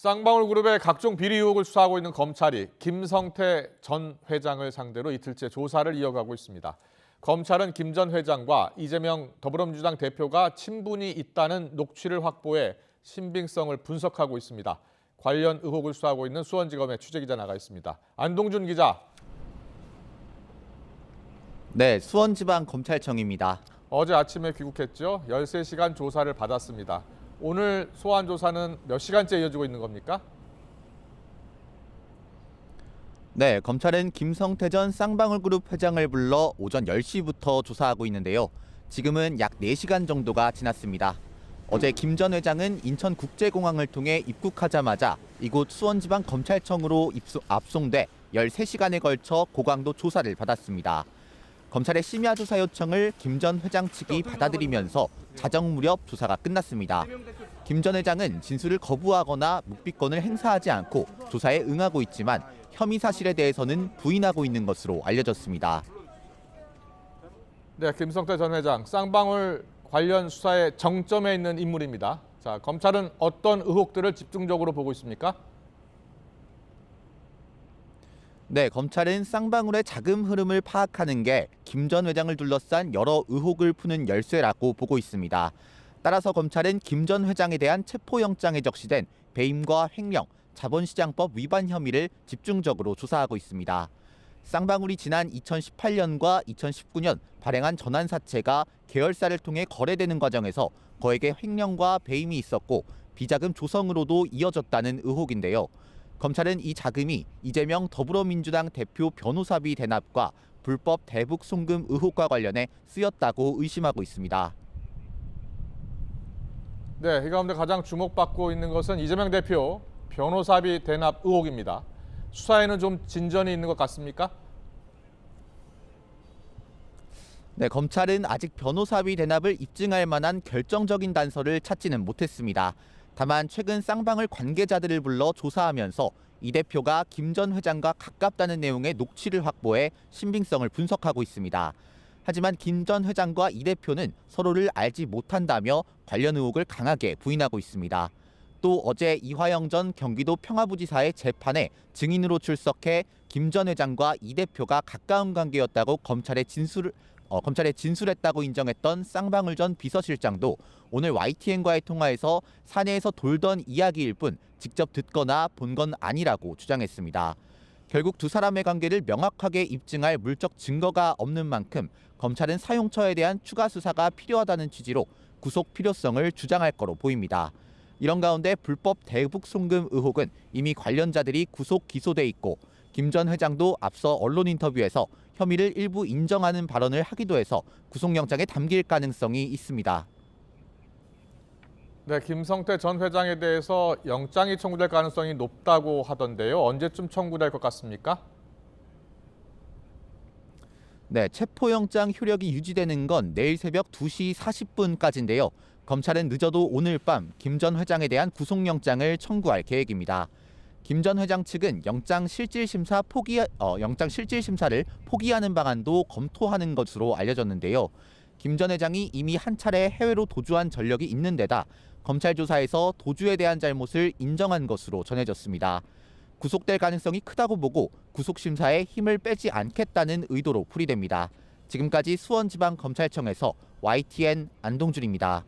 쌍방울그룹의 각종 비리 의혹을 수사하고 있는 검찰이 김성태 전 회장을 상대로 이틀째 조사를 이어가고 있습니다. 검찰은 김 전 회장과 이재명 더불어민주당 대표가 친분이 있다는 녹취를 확보해 신빙성을 분석하고 있습니다. 관련 의혹을 수사하고 있는 수원지검의 취재기자 나가 있습니다. 안동준 기자. 네, 수원지방검찰청입니다. 어제 아침에 귀국했죠. 13시간 조사를 받았습니다. 오늘 소환 조사는 몇 시간째 이어지고 있는 겁니까? 네, 검찰은 김성태 전 쌍방울그룹 회장을 불러 오전 10시부터 조사하고 있는데요. 지금은 약 4시간 정도가 지났습니다. 어제 김 전 회장은 인천국제공항을 통해 입국하자마자 이곳 수원지방검찰청으로 압송돼 13시간에 걸쳐 고강도 조사를 받았습니다. 검찰의 심야 조사 요청을 김 전 회장 측이 받아들이면서 자정 무렵 조사가 끝났습니다. 김 전 회장은 진술을 거부하거나 묵비권을 행사하지 않고 조사에 응하고 있지만 혐의 사실에 대해서는 부인하고 있는 것으로 알려졌습니다. 네, 김성태 전 회장, 쌍방울 관련 수사의 정점에 있는 인물입니다. 자, 검찰은 어떤 의혹들을 집중적으로 보고 있습니까? 네, 검찰은 쌍방울의 자금 흐름을 파악하는 게 김 전 회장을 둘러싼 여러 의혹을 푸는 열쇠라고 보고 있습니다. 따라서 검찰은 김 전 회장에 대한 체포영장에 적시된 배임과 횡령, 자본시장법 위반 혐의를 집중적으로 조사하고 있습니다. 쌍방울이 지난 2018년과 2019년 발행한 전환사채가 계열사를 통해 거래되는 과정에서 거액의 횡령과 배임이 있었고 비자금 조성으로도 이어졌다는 의혹인데요. 검찰은 이 자금이 이재명 더불어민주당 대표 변호사비 대납과 불법 대북 송금 의혹과 관련해 쓰였다고 의심하고 있습니다. 네, 이 가운데 가장 주목받고 있는 것은 이재명 대표 변호사비 대납 의혹입니다. 수사에는 좀 진전이 있는 것 같습니까? 네, 검찰은 아직 변호사비 대납을 입증할 만한 결정적인 단서를 찾지는 못했습니다. 다만 최근 쌍방울 관계자들을 불러 조사하면서 이 대표가 김 전 회장과 가깝다는 내용의 녹취를 확보해 신빙성을 분석하고 있습니다. 하지만 김 전 회장과 이 대표는 서로를 알지 못한다며 관련 의혹을 강하게 부인하고 있습니다. 또 어제 이화영 전 경기도 평화부지사의 재판에 증인으로 출석해 김 전 회장과 이 대표가 가까운 관계였다고 검찰에 진술했다고 인정했던 쌍방울 전 비서실장도 오늘 YTN과의 통화에서 사내에서 돌던 이야기일 뿐 직접 듣거나 본 건 아니라고 주장했습니다. 결국 두 사람의 관계를 명확하게 입증할 물적 증거가 없는 만큼 검찰은 사용처에 대한 추가 수사가 필요하다는 취지로 구속 필요성을 주장할 거로 보입니다. 이런 가운데 불법 대북 송금 의혹은 이미 관련자들이 구속 기소돼 있고 김 전 회장도 앞서 언론 인터뷰에서 혐의를 일부 인정하는 발언을 하기도 해서 구속영장에 담길 가능성이 있습니다. 네, 김성태 전 회장에 대해서 영장이 청구될 가능성이 높다고 하던데요. 언제쯤 청구될 것 같습니까? 네, 체포영장 효력이 유지되는 건 내일 새벽 2시 40분까지인데요. 검찰은 늦어도 오늘 밤 김 전 회장에 대한 구속영장을 청구할 계획입니다. 김 전 회장 측은 영장 실질 심사를 포기하는 방안도 검토하는 것으로 알려졌는데요. 김 전 회장이 이미 한 차례 해외로 도주한 전력이 있는 데다 검찰 조사에서 도주에 대한 잘못을 인정한 것으로 전해졌습니다. 구속될 가능성이 크다고 보고 구속 심사에 힘을 빼지 않겠다는 의도로 풀이됩니다. 지금까지 수원지방검찰청에서 YTN 안동준입니다.